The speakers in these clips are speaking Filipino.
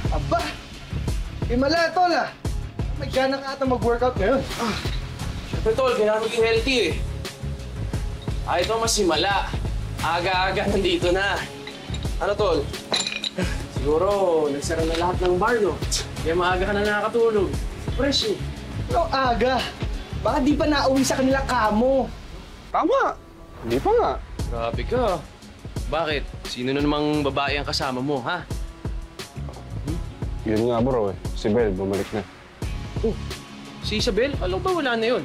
Aba! Himala, tol ah! May gana ka ata mag-workout ngayon. Siyempre, tol, kailangan maging healthy eh. Ito mas himala. Aga-aga nandito na. Ano, tol? Siguro, nagsara na lahat ng bar, no? Kaya maaga ka na nakakatulog. Fresh eh. Pero aga! Baka di pa nauwi sa kanila kamo. Tama. Hindi pa nga. Grabe ka. Bakit? Sino na namang babae ang kasama mo, ha? Yun nga bro eh. Si Belle, bumalik na. Oh, si Isabel? Alam ba wala na yun?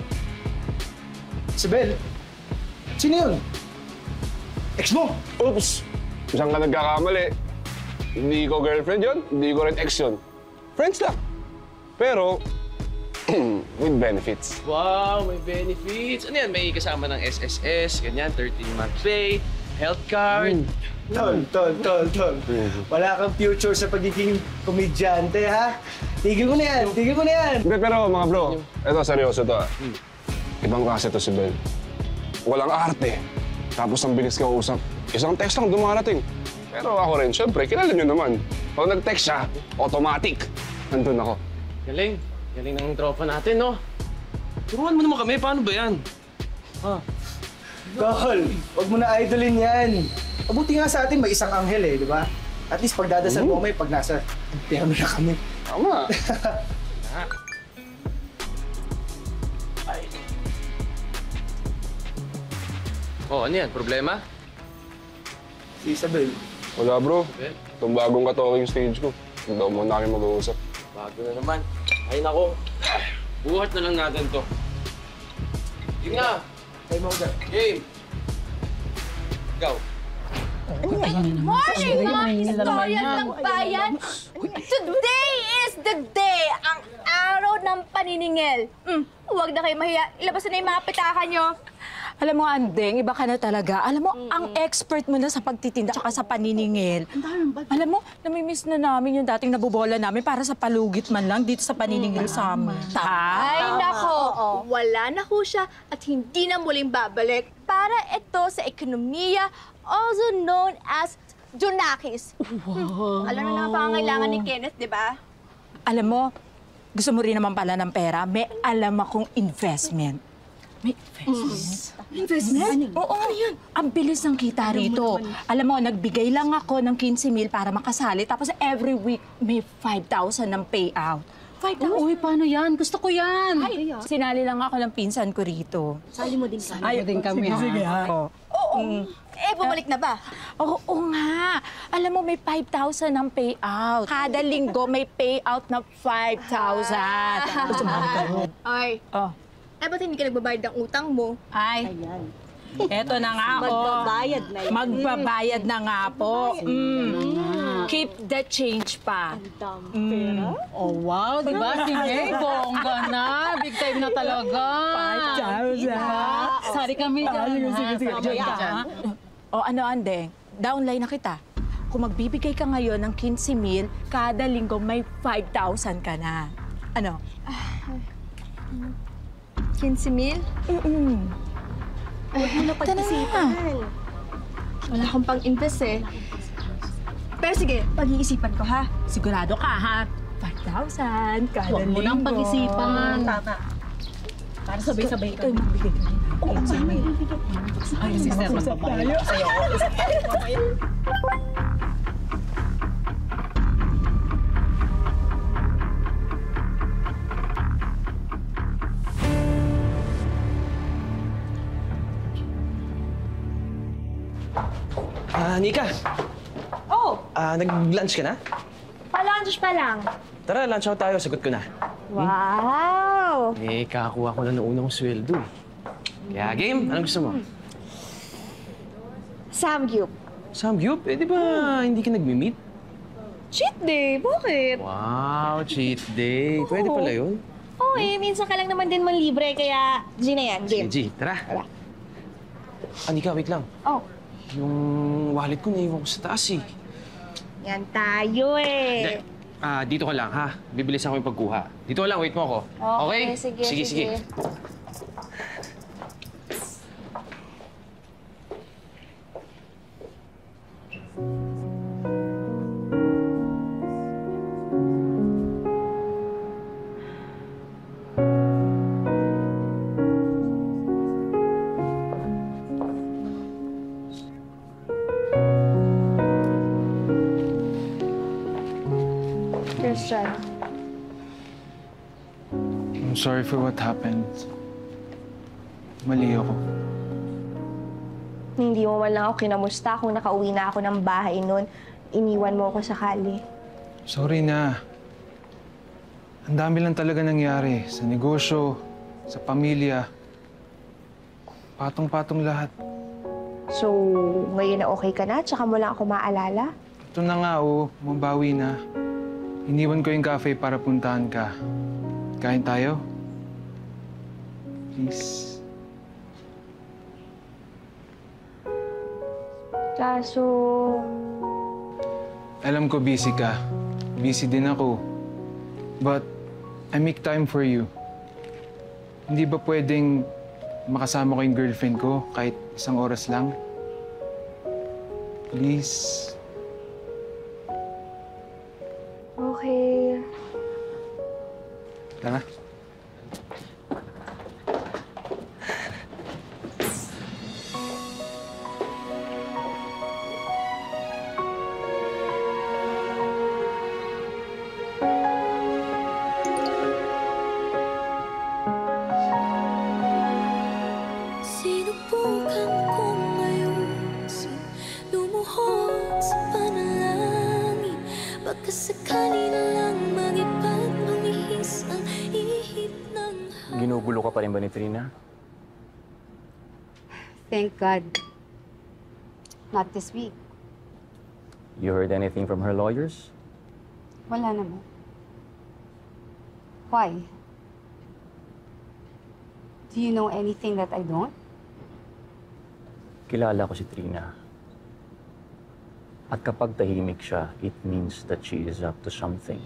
Isabel? Sino yun? Ex mo? Oops! Saan ka nagkakamali? Hindi ko girlfriend yun, hindi ko rin ex yun. Friends lang. Pero, with benefits. Wow, may benefits. Ano yan? May kasama ng SSS, ganyan, 13-month pay, health card. Tol. Wala kang future sa pagiging komedyante, ha? Tigil ko na yan. Hindi, pero mga bro, eto seryoso to ah. Ibang klase to si Belle. Walang arte. Tapos ang bilis ka usap. Isang text lang dumarating. Pero ako rin, syempre, kilala nyo naman. Pag nag-text siya, automatic. Nandun ako. Galing. Galing ng tropa natin, no? Turuan mo naman kami. Paano ba yan? Ha? Tol, wag mo na idolin yan. Mabuti nga sa atin may isang anghel eh, di ba? At least pagdadasal mo may pag nasa impyerno na kami. Tama. Ay. Oh, ano yan? Problema? Si Isabel. Wala bro. Belle? Itong bagong ka-talking stage ko. Hindi daw muna kami mag-uusap. Bago na naman. Ay, nako. Buhat na lang natin to. Sige na. Ay mo dyan. Game. Go. Morning, mga historian ng bayan! Today is the day! Ang araw ng paniningil. Huwag na kayo mahiya. Ilabas na yung mga pitaka nyo. Alam mo, Andeng, iba ka na talaga. Alam mo, ang expert mo na sa pagtitinda at sa paniningil. Alam mo, namimiss na namin yung dating nabubola namin para sa palugit man lang dito sa paniningil sa amin. Ay, nako. Wala na ho siya at hindi na muling babalik. Para ito sa ekonomiya, also known as Junakis. Alam mo na ang pangangailangan ni Kenneth, di ba? Alam mo, gusto mo rin naman pala ng pera, may alam akong investment. May investment? Investment? Oo, ano yun? Ang bilis ng kita rito. Alam mo, nagbigay lang ako ng 15,000 para makasali, tapos every week may 5,000 ng payout. 5,000? Uy, paano yan? Gusto ko yan. Ay, sinali lang ako ng pinsan ko rito. Sali mo din kami. Ayaw din kami, Sige, ha? Oo. Bumalik na ba? Oo nga. Alam mo, may 5,000 ng payout. Kada linggo may payout na 5,000. Gusto mo ka? Ay. Oh. Ba't hindi ka nagbabayad ng utang mo? Ay. Eto na nga, Magbabayad na yan. Magbabayad na nga po. Keep the change pa. Oh, wow, di ba? Sige, bongga na. Big time na talaga. 5,000. Sari kami dyan. Sige. Mamaya. O ano, Andeng? Downline na kita. Kung magbibigay ka ngayon ng 15,000, kada linggo may 5,000 ka na. Ano? 15,000? Huwag mo na pag-isipan. Wala akong pang-invest eh. Pero sige, pag-iisipan ko ha. Sigurado ka, ha? 5,000 kada Huwag mo linggo. nang pag-isipan. Tama. Para sabay-sabay ka. Ito yung magbigay ka rin. Ay, sister, magbabayad. Nika. Oh, Nag-lunch ka na? pa-lunch pa lang. Tara, lunch out tayo. Sagot ko na. Wow! Kakakuha ko na ng unang sweldo eh. Kaya game, anong gusto mo? Samgyup. Samgyup? Di ba hindi ka nagmi-meet? Cheat day, bakit? Wow, cheat day. Pwede pala yun. Oo minsan ka lang naman din manlibre, kaya G na yan, game. Sige, G, tara. Nika, wait lang. Oh, Yung wallet ko naiwan ko sa taas eh. yan tayo Hindi. eh. Dito ka lang ha. Bibilis ako yung pagkuha. Dito ka lang, wait mo ako. Okay, sige. Christian. I'm sorry for what happened. Mali ako. Hindi mo man lang ako kinamusta kung nakauwi na ako ng bahay noon. Iniwan mo ako sa kali. Sorry na. Ang dami lang talaga nangyari sa negosyo, sa pamilya. Patong-patong lahat. So, ngayon na okay ka na? Tsaka mo lang ako maalala? Ito na nga, mabawi na. Iniwan ko yung cafe para puntahan ka. Kain tayo? Please. Kaso, Alam ko busy ka. Busy din ako. But I make time for you. Hindi ba pwedeng makasama ko yung girlfriend ko kahit isang oras lang? Please. okay. Tara. Sinubukan kong ayusin, lumuhod sa panalangin. Baka sakali na lang lumihis ang ihip ng Ginugulo ka pa rin ba ni Trina? Thank God. Not this week. You heard anything from her lawyers? Wala naman. Why? Do you know anything that I don't? Kilala ko si Trina. At kapag tahimik siya, it means that she is up to something.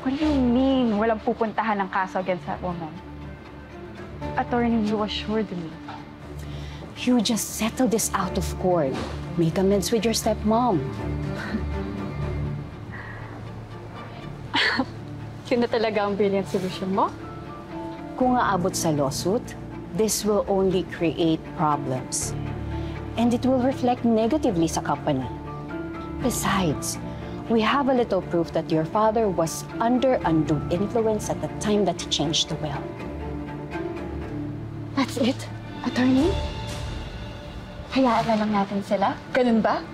What do you mean? Walang pupuntahan ng kaso against that woman? Attorney, you assured me. You just settle this out of court. Make amends with your stepmom. Yun na talaga ang brilliant solution mo? Kung aabot sa lawsuit, this will only create problems. And it will reflect negatively sa company. Besides, we have a little proof that your father was under undue influence at the time that he changed the will. That's it, attorney? Hayaan na lang natin sila? Ganun ba?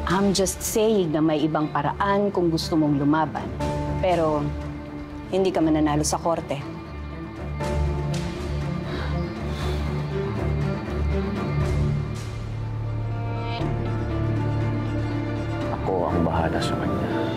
I'm just saying na may ibang paraan kung gusto mong lumaban. Pero hindi ka mananalo sa korte. Ako ang bahala sa kanya.